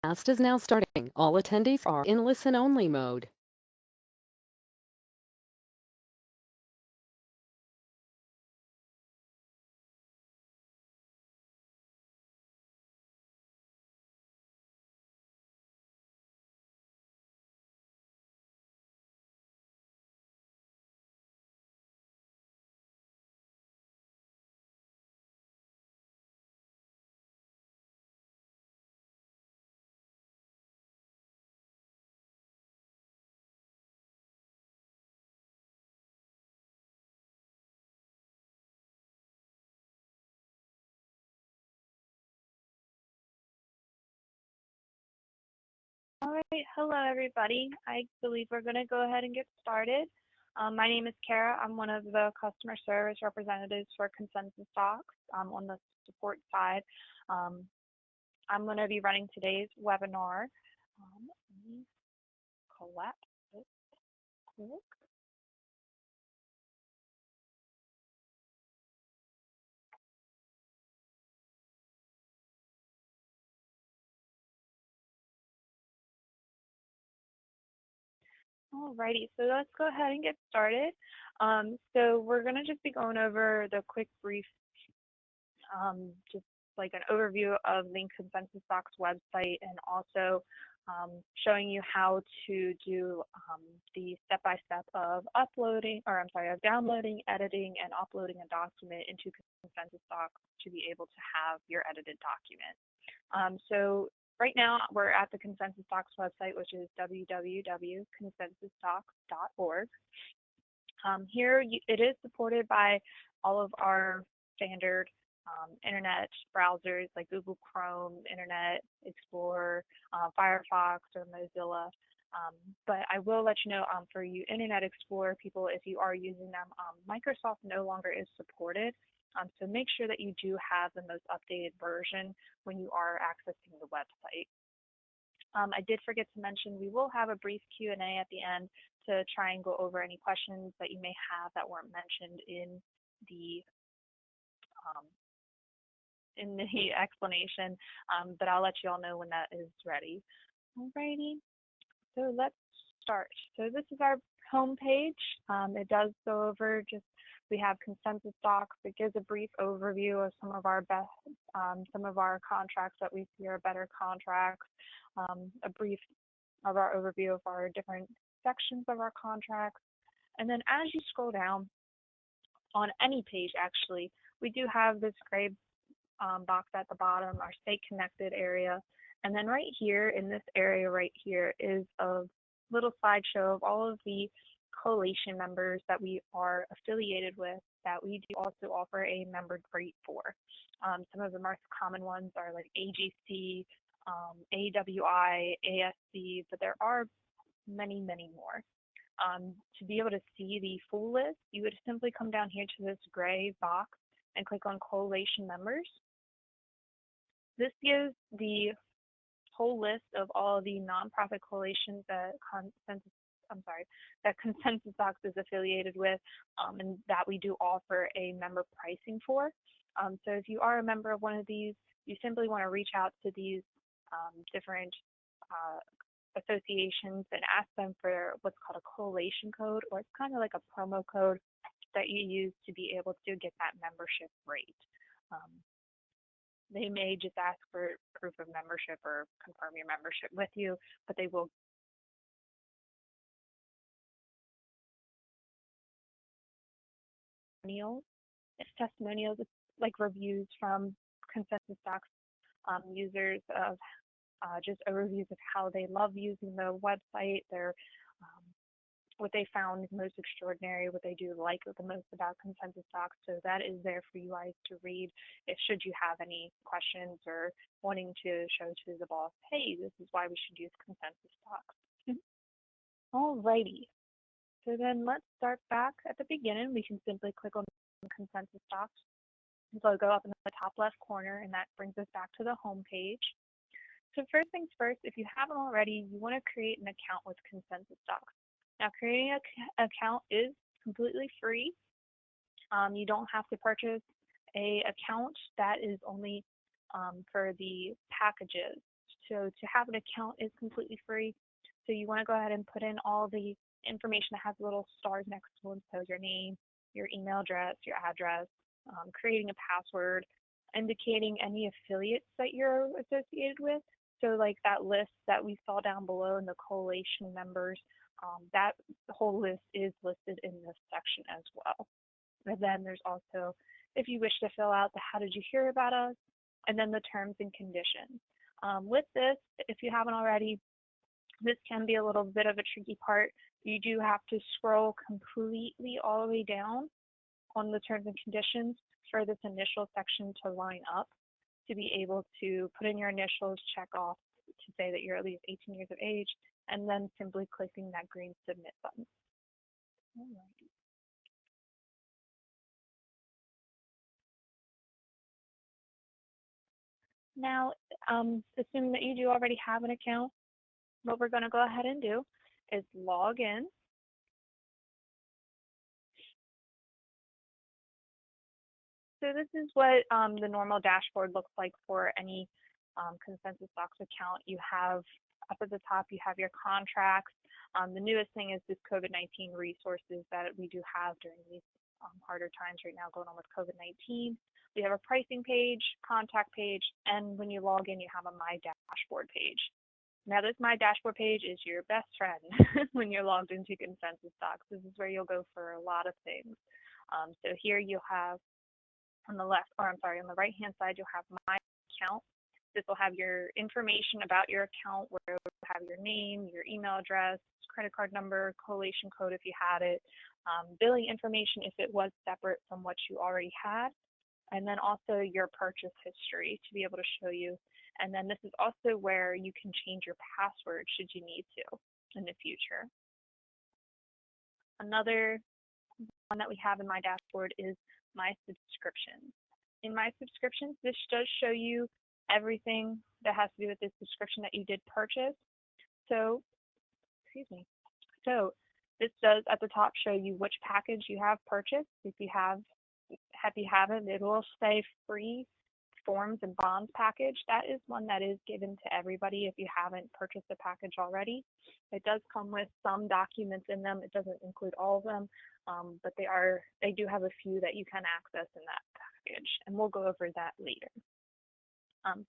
Podcast is now starting. All attendees are in listen-only mode. All right, hello everybody. I believe we're going to go ahead and get started. My name is Kara. I'm one of the customer service representatives for ConsensusDocs. I'm on the support side. Um, I'm going to be running today's webinar. Let me collapse it quick. Alrighty, so let's go ahead and get started. So we're going to just be going over the quick brief, just like an overview of the ConsensusDocs website, and also showing you how to do the step-by-step of downloading, editing, and uploading a document into ConsensusDocs to be able to have your edited document. So right now we're at the ConsensusDocs website, which is www.consensusdocs.org. Here it is supported by all of our standard internet browsers like Google Chrome, Internet Explorer, Firefox, or Mozilla. But I will let you know for you Internet Explorer people, if you are using them, Microsoft no longer is supported. So make sure that you do have the most updated version when you are accessing the website. I did forget to mention we will have a brief Q&A at the end to try and go over any questions that you may have that weren't mentioned in the explanation, but I'll let you all know when that is ready. Alrighty, so let's start. So this is our home page. It does go over we have ConsensusDocs. It gives a brief overview of some of our contracts that we see are better contracts, a brief of our overview of our different sections of our contracts. And then as you scroll down on any page, actually, we do have this gray box at the bottom, our Stay Connected area. And then right here in this area right here is a little slideshow of all of the coalition members that we are affiliated with that we do also offer a member rate for. Some of the most common ones are like AGC, AWI, ASC, but there are many, many more. To be able to see the full list, you would simply come down here to this gray box and click on Coalition Members. This gives the whole list of all the nonprofit coalitions that ConsensusDocs is affiliated with, and that we do offer a member pricing for. So if you are a member of one of these, you simply want to reach out to these different associations and ask them for what's called a coalition code, or it's kind of like a promo code that you use to be able to get that membership rate. They may just ask for proof of membership or confirm your membership with you, but they will testimonials, like reviews from ConsensusDocs users of just overviews of how they love using the website, what they found most extraordinary, what they do like the most about ConsensusDocs. So that is there for you guys to read if should you have any questions or wanting to show to the boss, hey, this is why we should use ConsensusDocs. Alrighty. So then let's start back at the beginning. We can simply click on ConsensusDocs logo up in the top left corner, and that brings us back to the home page. So first things first, if you haven't already, you want to create an account with ConsensusDocs. Now, creating an account is completely free. You don't have to purchase an account. That is only for the packages. So to have an account is completely free. So you want to go ahead and put in all the information that has little stars next to them. So your name, your email address, your address, creating a password, indicating any affiliates that you're associated with. So like that list that we saw down below in the collation members, that whole list is listed in this section as well. And then there's also, if you wish to fill out the how did you hear about us, and then the terms and conditions. With this, if you haven't already, this can be a little bit of a tricky part. You do have to scroll completely all the way down on the terms and conditions for this initial section to line up to be able to put in your initials, check off to say that you're at least 18 years of age, and then simply clicking that green submit button. All right. Now, assuming that you do already have an account, what we're going to go ahead and do is log in. So this is what the normal dashboard looks like for any ConsensusDocs account. You have up at the top, you have your contracts. The newest thing is this COVID-19 resources that we do have during these harder times right now going on with COVID-19. We have a pricing page, contact page, and when you log in, you have a My Dashboard page. Now this My Dashboard page is your best friend when you're logged into ConsensusDocs. This is where you'll go for a lot of things. So here you have on the left, or I'm sorry, on the right-hand side, you'll have My Account. This will have your information about your account, where it will have your name, your email address, credit card number, collation code if you had it, billing information if it was separate from what you already had, and then also your purchase history to be able to show you. And then this is also where you can change your password should you need to in the future. Another one that we have in My Dashboard is My Subscriptions. In My Subscriptions, this does show you everything that has to do with this subscription that you did purchase. So, excuse me. So this does at the top show you which package you have purchased. If you haven't, it will say free forms and bonds package. That is one that is given to everybody if you haven't purchased a package already. It does come with some documents in them. It doesn't include all of them, but they do have a few that you can access in that package, and we'll go over that later.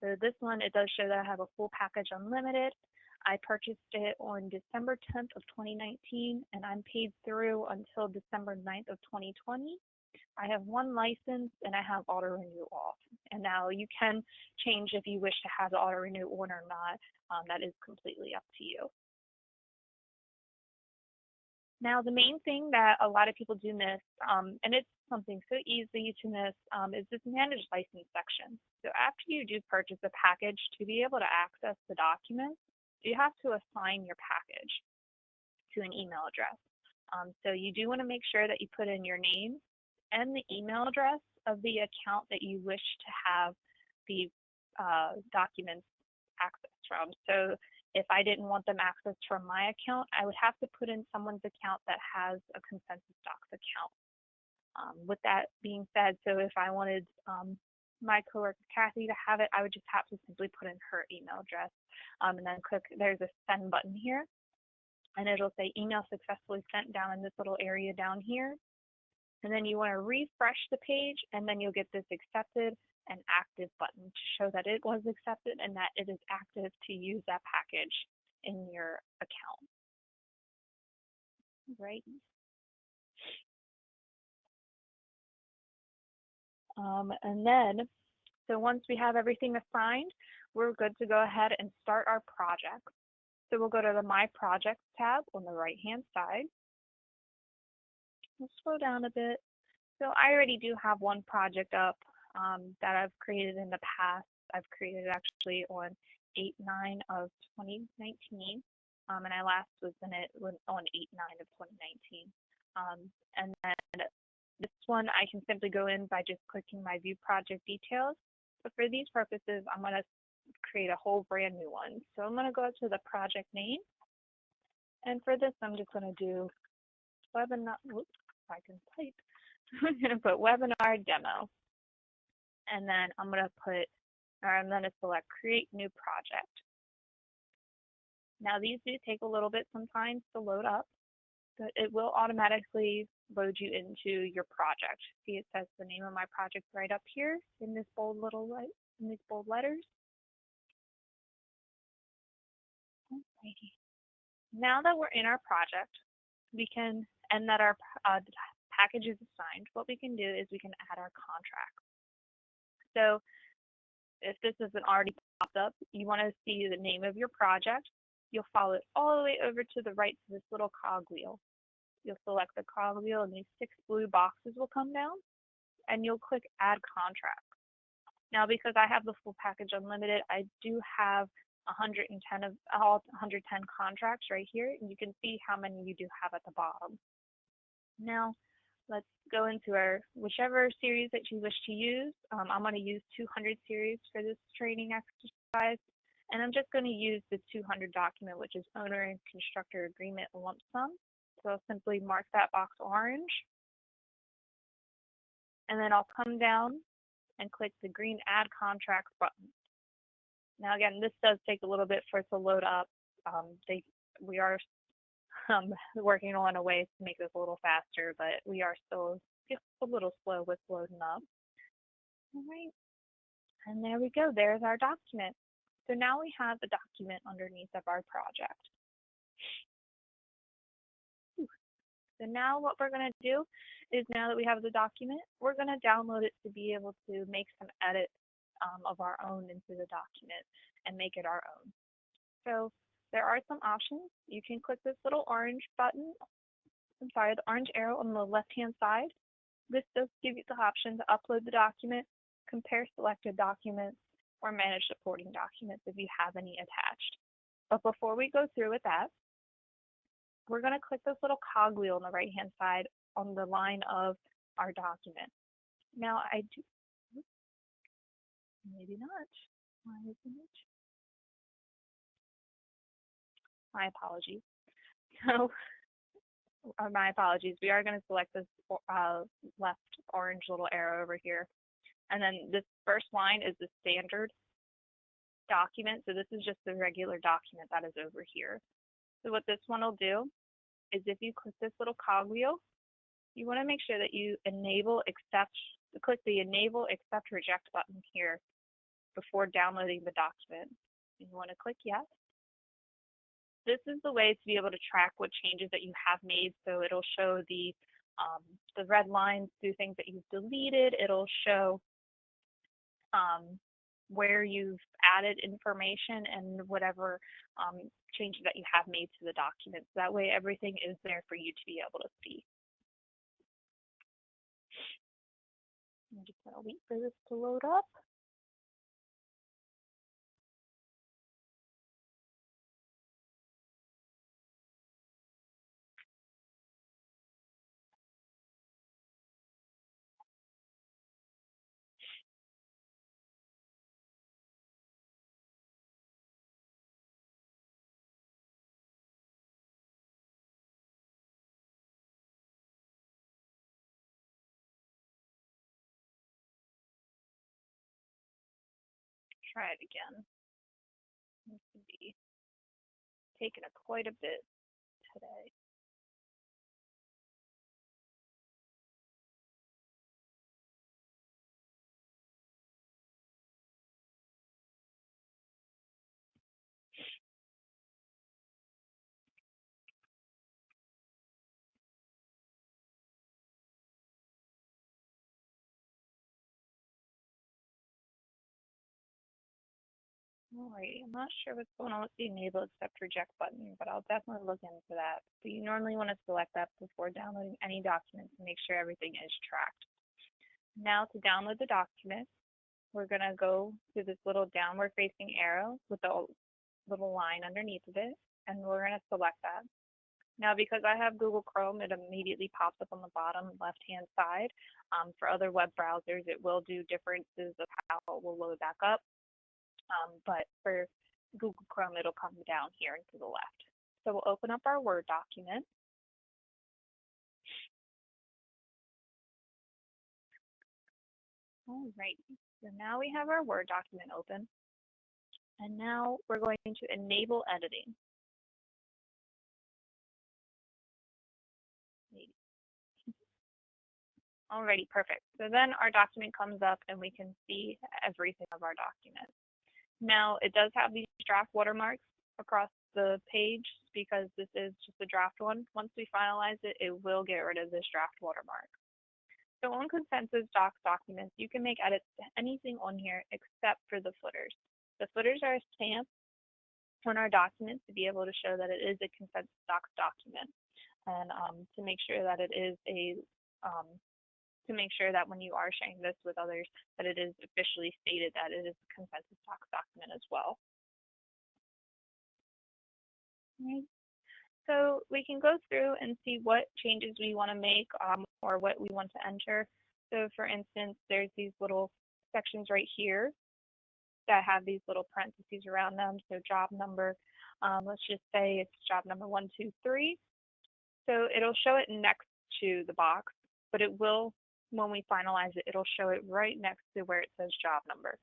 So this one, it does show that I have a full package unlimited. I purchased it on December 10th of 2019, and I'm paid through until December 9th of 2020. I have one license, and I have auto renew off. And now you can change if you wish to have the auto renew on or not. That is completely up to you. Now, the main thing that a lot of people do miss, and it's something so easy to miss, is this manage license section. So after you do purchase a package, to be able to access the documents, you have to assign your package to an email address. So you do want to make sure that you put in your name and the email address of the account that you wish to have the documents accessed from. So if I didn't want them accessed from my account, I would have to put in someone's account that has a ConsensusDocs account. With that being said, so if I wanted my coworker Kathy to have it, I would just have to simply put in her email address and then click, there's a send button here, and it'll say email successfully sent down in this little area down here. And then you want to refresh the page, and then you'll get this accepted and active button to show that it was accepted and that it is active to use that package in your account. Right. And then, so once we have everything assigned, we're good to go ahead and start our project. So we'll go to the My Projects tab on the right-hand side. We'll scroll down a bit. So I already do have one project up that I've created in the past. I've created actually on 8/9 of 2019, and I last was in it on 8/9 of 2019. And then this one I can simply go in by just clicking my View Project Details. But for these purposes, I'm going to create a whole brand new one. So I'm going to go to the project name, and for this I'm just going to do webinar. Oops, if I can type. I'm going to put webinar demo, and then I'm going to select create new project. Now these do take a little bit sometimes to load up, but it will automatically load you into your project. See, it says the name of my project right up here in this bold little in these bold letters. Alrighty. Now that we're in our project, we can, and that our package is assigned, what we can do is we can add our contract. So if this isn't already popped up, you want to see the name of your project, you'll follow it all the way over to the right to this little cog wheel. You'll select the cog wheel and these 6 blue boxes will come down and you'll click add contract. Now because I have the full package unlimited, I do have 110 of all 110 contracts right here, and you can see how many you do have at the bottom. Now let's go into our whichever series that you wish to use. I'm going to use 200 series for this training exercise, and I'm just going to use the 200 document, which is owner and constructor agreement lump sum. So I'll simply mark that box orange, and then I'll come down and click the green add contracts button. Now again, this does take a little bit for it to load up. We are working on a way to make this a little faster, but we are still just a little slow with loading up. All right, and there we go. There's our document. So now we have the document underneath of our project. So now what we're going to do is, now that we have the document, we're going to download it to be able to make some edits of our own into the document and make it our own. So there are some options. You can click this little orange button, the orange arrow on the left-hand side. This does give you the option to upload the document, compare selected documents, or manage supporting documents if you have any attached. But before we go through with that, we're going to click this little cog wheel on the right-hand side on the line of our document. Now I do, maybe not. Why isn't it? My apologies. So, my apologies. We are going to select this left orange little arrow over here. And then this first line is the standard document. So this is just the regular document that is over here. So what this one will do is, if you click this little cog wheel, you want to make sure that you click the enable accept reject button here before downloading the document. You want to click yes. This is the way to be able to track what changes that you have made. So it'll show the red lines through things that you've deleted. It'll show where you've added information and whatever changes that you have made to the document. So that way everything is there for you to be able to see. I'm just going to wait for this to load up. Try it again. This could be taking quite a bit today. Alrighty, I'm not sure what's going on with the enable accept reject button, but I'll definitely look into that. But you normally want to select that before downloading any document to make sure everything is tracked. Now to download the document, we're going to go to this little downward facing arrow with the little line underneath of it, and we're going to select that. Now, because I have Google Chrome, it immediately pops up on the bottom left-hand side. For other web browsers, it will do differences of how it will load back up. But for Google Chrome, it'll come down here and to the left. So we'll open up our Word document. All right, so now we have our Word document open. And now we're going to enable editing. Alrighty, perfect. So then our document comes up and we can see everything of our document. Now it does have these draft watermarks across the page because this is just a draft one. Once we finalize it, it will get rid of this draft watermark. So on ConsensusDocs documents, you can make edits to anything on here except for the footers. The footers are a stamp on our document to be able to show that it is a ConsensusDocs document, and to make sure that it is to make sure that when you are sharing this with others, that it is officially stated that it is a ConsensusDocs document as well. Right. So we can go through and see what changes we want to make or what we want to enter. So for instance, there's these little sections right here that have these little parentheses around them. So job number, let's just say it's job number 123. So it'll show it next to the box, but it will, when we finalize it, it'll show it right next to where it says job number.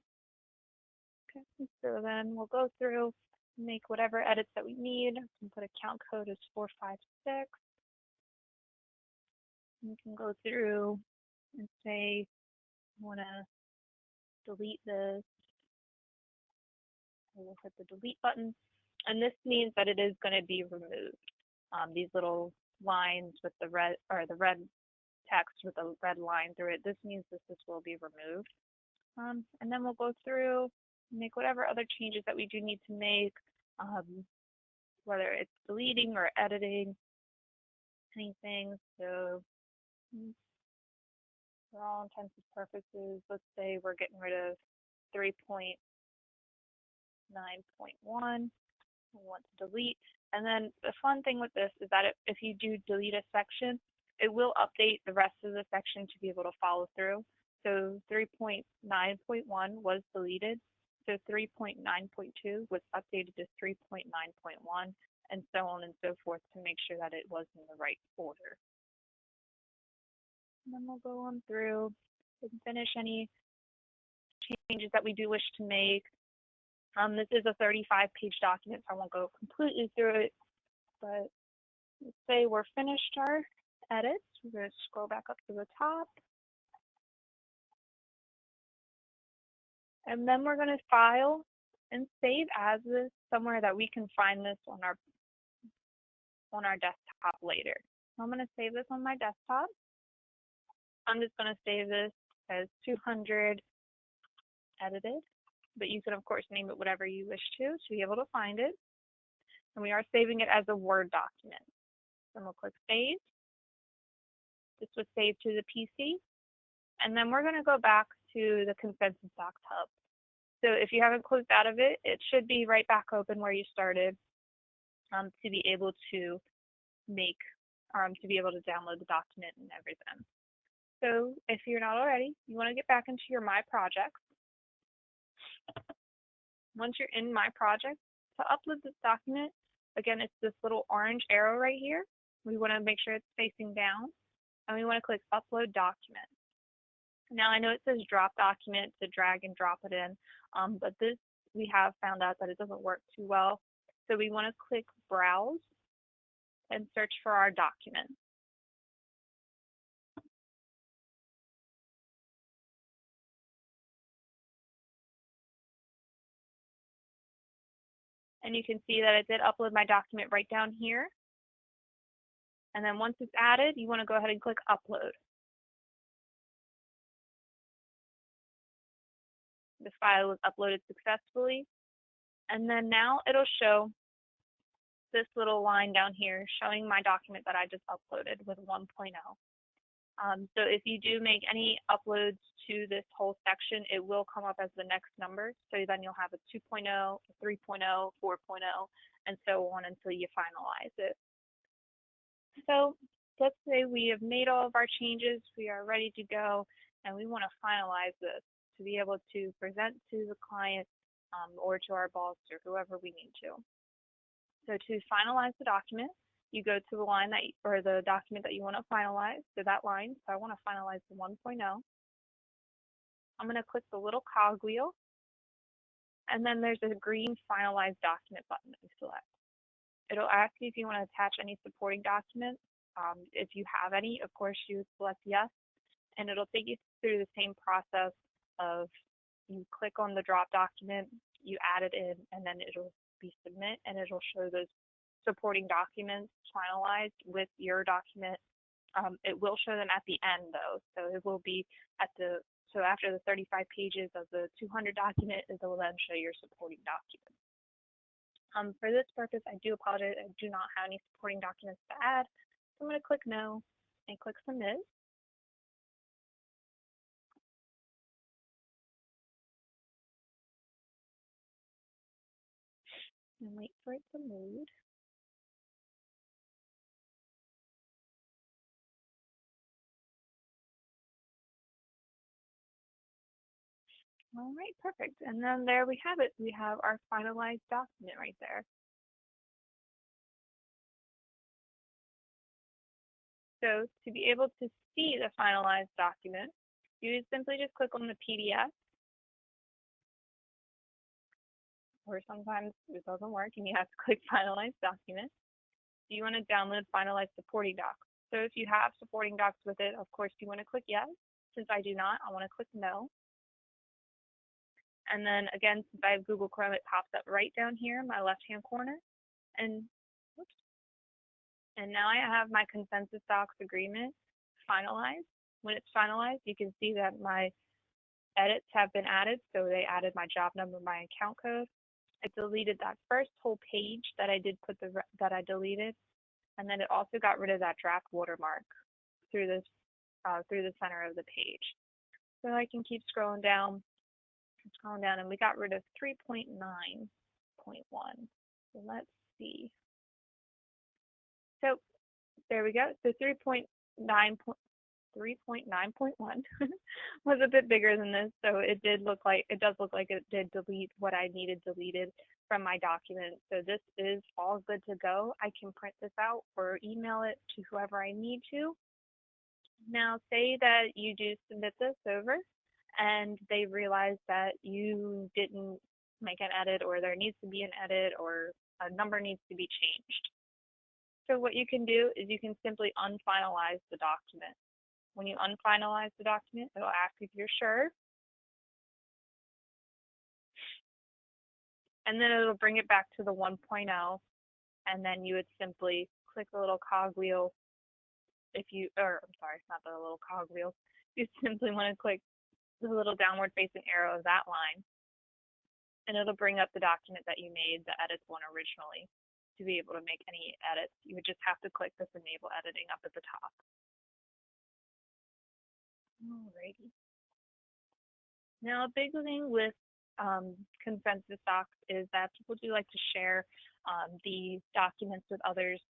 Okay, so then we'll go through, make whatever edits that we need. We can put account code as 456. We can go through and say, I want to delete this. We'll hit the delete button. And this means that it is going to be removed. These little lines with the red, or the red text with a red line through it, this means that this will be removed. And then we'll go through, make whatever other changes that we do need to make, whether it's deleting or editing anything. So for all intents and purposes, let's say we're getting rid of 3.9.1. We want to delete. And then the fun thing with this is that if you do delete a section, it will update the rest of the section to be able to follow through. So 3.9.1 was deleted. So 3.9.2 was updated to 3.9.1, and so on and so forth to make sure that it was in the right order. And then we'll go on through and finish any changes that we do wish to make. This is a 35-page document, so I won't go completely through it, but let's say we're finished our edits. We're going to scroll back up to the top. And then we're going to file and save as is somewhere that we can find this on our desktop later. So I'm going to save this on my desktop. I'm just going to save this as 200 edited, but you can of course name it whatever you wish to be able to find it. And we are saving it as a Word document. Then we'll click Save. This was saved to the PC. And then we're going to go back to the ConsensusDocs hub. So if you haven't closed out of it, it should be right back open where you started to be able to make, to be able to download the document and everything. So if you're not already, you want to get back into your My Projects. Once you're in My Projects, to upload this document, again, it's this little orange arrow right here. We want to make sure it's facing down, and we want to click Upload Document. Now, I know it says drop document to drag and drop it in, but this, we have found out that it doesn't work too well. So we want to click Browse and search for our document. And you can see that it did upload my document right down here. And then once it's added, you want to go ahead and click Upload. The file was uploaded successfully. And then now it'll show this little line down here showing my document that I just uploaded with 1.0. So if you do make any uploads to this whole section, it will come up as the next number. So then you'll have a 2.0, a 3.0, 4.0, and so on until you finalize it. So let's say we have made all of our changes, we are ready to go, and we want to finalize this to be able to present to the client or to our boss or whoever we need to. So to finalize the document, you go to the line that, or the document that you want to finalize, so that line. So I want to finalize the 1.0. I'm going to click the little cogwheel, and then there's a green Finalize Document button that you select. It'll ask you if you want to attach any supporting documents. If you have any, of course, you would select yes. and it'll take you through the same process of you click on the drop document, you add it in, and then it'll be submit, and it'll show those supporting documents finalized with your document. It will show them at the end though, so it will be at the so after the 35 pages of the 200 document, it will then show your supporting documents. For this purpose, I do apologize, I do not have any supporting documents to add, so I'm going to click no and click submit. And wait for it to load. All right, perfect. And then there we have it. We have our finalized document right there. So to be able to see the finalized document, you simply just click on the PDF, or sometimes it doesn't work and you have to click finalized document. Do you want to download finalized supporting docs? So if you have supporting docs with it, of course you want to click yes. Since I do not, I want to click no. And then again, since I have Google Chrome, it pops up right down here in my left-hand corner. And whoops. And now I have my ConsensusDocs agreement finalized. When it's finalized, you can see that my edits have been added. So they added my job number, my account code. I deleted that first whole page that I did put that I deleted, and then it also got rid of that draft watermark through the center of the page. So I can keep scrolling down, and we got rid of 3.9.1. So let's see. So there we go. So 3.9.1 was a bit bigger than this, so it does look like it did delete what I needed deleted from my document. So this is all good to go. I can print this out or email it to whoever I need to. Now say that you do submit this over and they realize that you didn't make an edit, or there needs to be an edit, or a number needs to be changed. So what you can do is you can simply unfinalize the document. When you unfinalize the document, it'll ask if you're sure. And then it'll bring it back to the 1.0. And then you would simply click the little cogwheel I'm sorry, not the little cogwheel. You simply want to click the little downward facing arrow of that line. And it'll bring up the document that you made the edits one originally. To be able to make any edits, you would just have to click this enable editing up at the top. Alrighty. Now, a big thing with ConsensusDocs is that people do like to share these documents with others,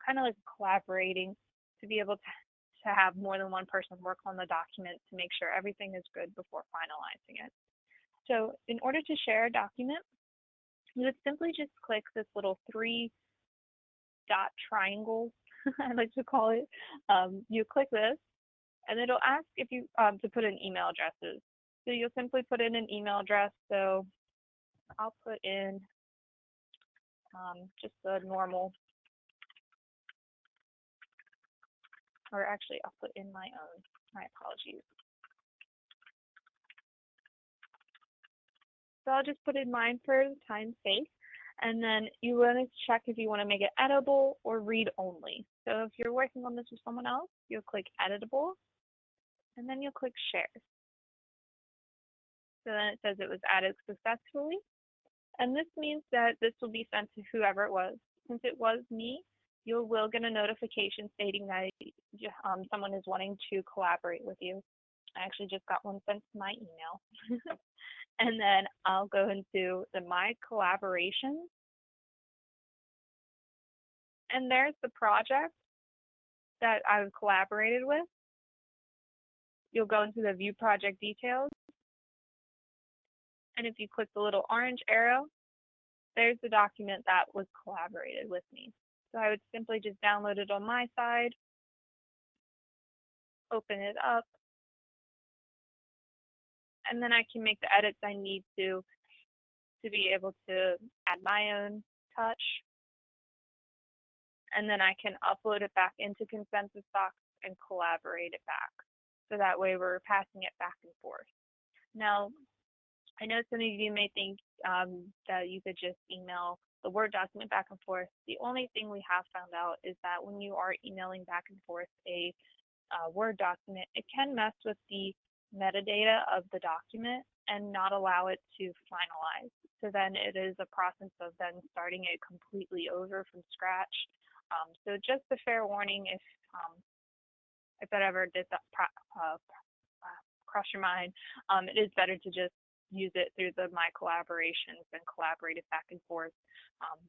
kind of like collaborating to be able to have more than one person work on the document to make sure everything is good before finalizing it. So in order to share a document, you would simply just click this little 3-dot triangle, I like to call it. You click this, and it'll ask if you to put in email addresses. So you'll simply put in an email address. So I'll put in just the normal, or actually I'll put in my own. My apologies. So I'll just put in mine for time's sake. And then you want to check if you want to make it editable or read only. So if you're working on this with someone else, you'll click editable, and then you'll click share. So then it says it was added successfully. And this means that this will be sent to whoever it was. Since it was me, you will get a notification stating that someone is wanting to collaborate with you. I actually just got one sent to my email. And then I'll go into My Collaborations. And there's the project that I've collaborated with. You'll go into the View Project Details. And if you click the little orange arrow, there's the document that was collaborated with me. So I would simply just download it on my side, open it up, and then I can make the edits I need to be able to add my own touch. And then I can upload it back into ConsensusDocs and collaborate it back. So that way we're passing it back and forth. Now, I know some of you may think that you could just email the Word document back and forth. The only thing we have found out is that when you are emailing back and forth a Word document, it can mess with the metadata of the document and not allow it to finalize. So then it is a process of then starting it completely over from scratch. So just a fair warning if that ever did that cross your mind, it is better to just use it through the My Collaborations and collaborate it back and forth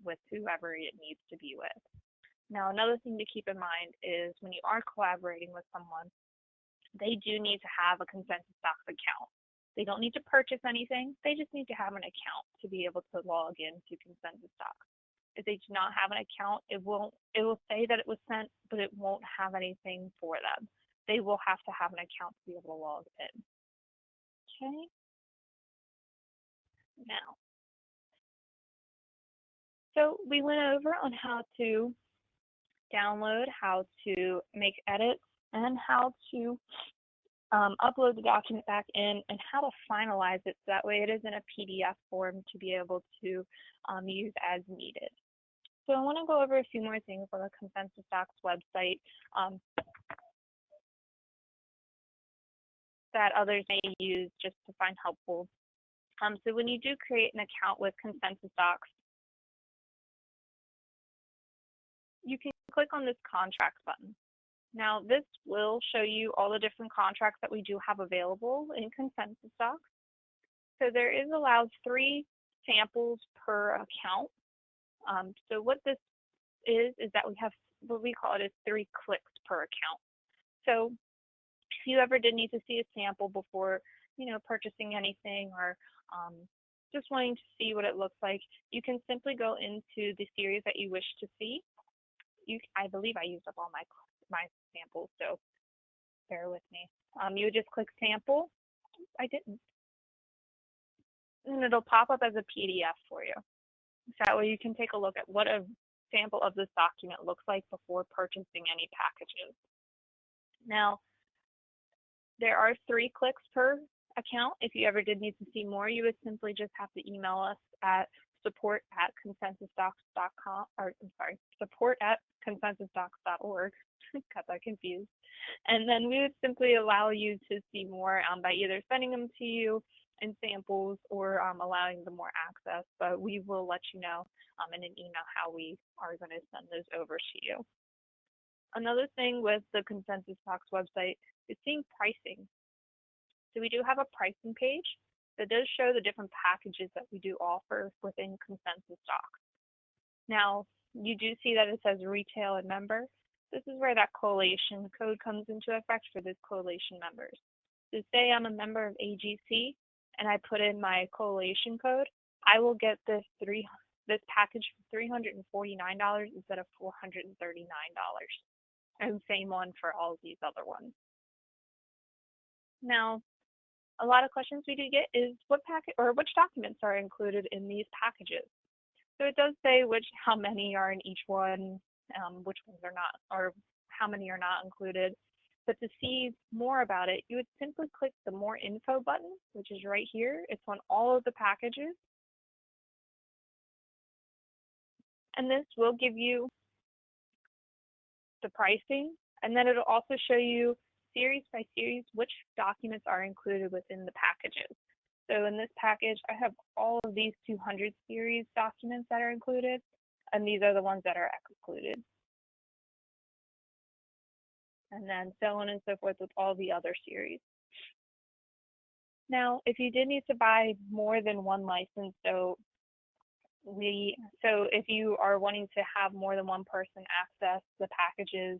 with whoever it needs to be with. Now, another thing to keep in mind is when you are collaborating with someone, they do need to have a ConsensusDocs account. They don't need to purchase anything. They just need to have an account to be able to log into ConsensusDocs. If they do not have an account, it will say that it was sent, but it won't have anything for them. They will have to have an account to be able to log in. Okay. Now, so we went over on how to download, how to make edits, and how to upload the document back in, and how to finalize it so that way it is in a PDF form to be able to use as needed. So I want to go over a few more things on the ConsensusDocs website that others may use just to find helpful. So when you do create an account with ConsensusDocs, you can click on this contract button. Now, this will show you all the different contracts that we do have available in ConsensusDocs. So there is allowed 3 samples per account. So what this is that we have what we call it is 3 clicks per account. So if you ever did need to see a sample before, purchasing anything or just wanting to see what it looks like, you can simply go into the series that you wish to see. I believe I used up all my samples, so bear with me. You would just click sample. I didn't. And it'll pop up as a PDF for you. So that way you can take a look at what a sample of this document looks like before purchasing any packages. Now, there are 3 clicks per account. If you ever did need to see more, you would simply just have to email us at support@consensusdocs.com, or I'm sorry, support@consensusdocs.org. Got that confused. And then we would simply allow you to see more by either sending them to you in samples or allowing them more access. But we will let you know in an email how we are going to send those over to you. Another thing with the ConsensusDocs website is seeing pricing. So we do have a pricing page that does show the different packages that we do offer within ConsensusDocs. Now, you do see that it says retail and member. This is where that collation code comes into effect for those collation members. So say I'm a member of AGC and I put in my collation code, I will get this package for $349 instead of $439. And same one for all of these other ones. Now, a lot of questions we do get is which documents are included in these packages. So it does say how many are in each one, which ones are not, or how many are not included. But to see more about it, you would simply click the More Info button, which is right here. It's on all of the packages. And this will give you the pricing, and then it'll also show you series by series which documents are included within the packages. So in this package, I have all of these 200 series documents that are included, and these are the ones that are excluded. And then so on and so forth with all the other series. Now, if you did need to buy more than one license, so if you are wanting to have more than one person access the packages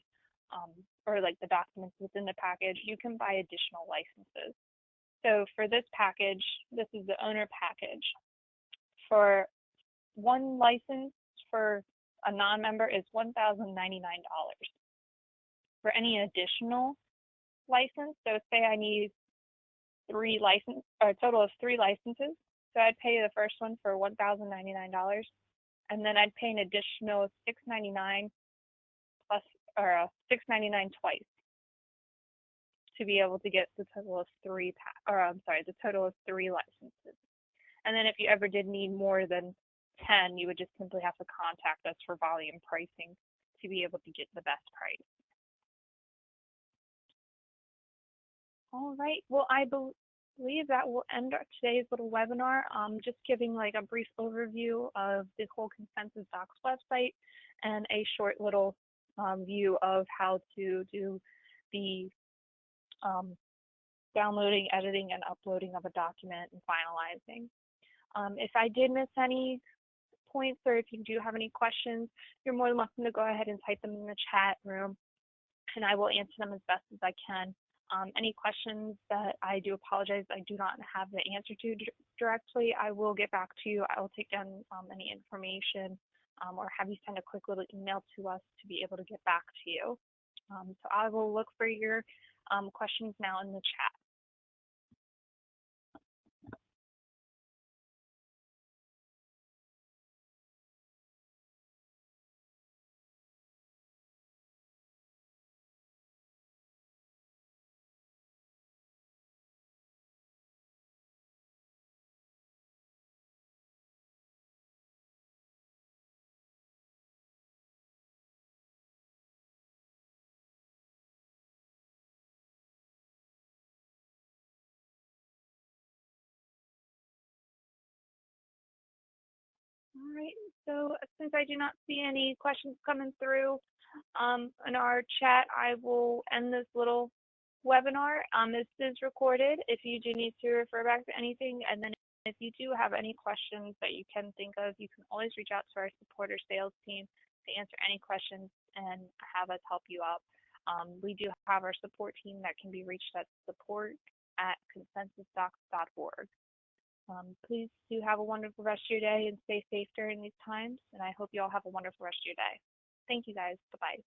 or like the documents within the package, you can buy additional licenses. So for this package, this is the owner package. For one license for a non-member is $1,099. For any additional license, so say I need a total of 3 licenses, so I'd pay the first one for $1,099, and then I'd pay an additional $699 $699 twice to be able to get the total of the total of 3 licenses. And then if you ever did need more than 10, you would just simply have to contact us for volume pricing to be able to get the best price. All right. Well, I believe that will end today's little webinar. Just giving like a brief overview of the whole ConsensusDocs website and a short little view of how to do the downloading, editing, and uploading of a document and finalizing. If I did miss any points, or if you do have any questions, you're more than welcome to go ahead and type them in the chat room, and I will answer them as best as I can. Any questions that I do apologize I do not have the answer to directly, I will get back to you. I will take down any information or have you send a quick little email to us to be able to get back to you. So I will look for your questions now in the chat. All right, so since I do not see any questions coming through in our chat, I will end this little webinar. This is recorded if you do need to refer back to anything. And then if you do have any questions that you can think of, you can always reach out to our support or sales team to answer any questions and have us help you out. We do have our support team that can be reached at support@consensusdocs.org. Please do have a wonderful rest of your day and stay safe during these times. And I hope you all have a wonderful rest of your day. Thank you guys. Bye-bye.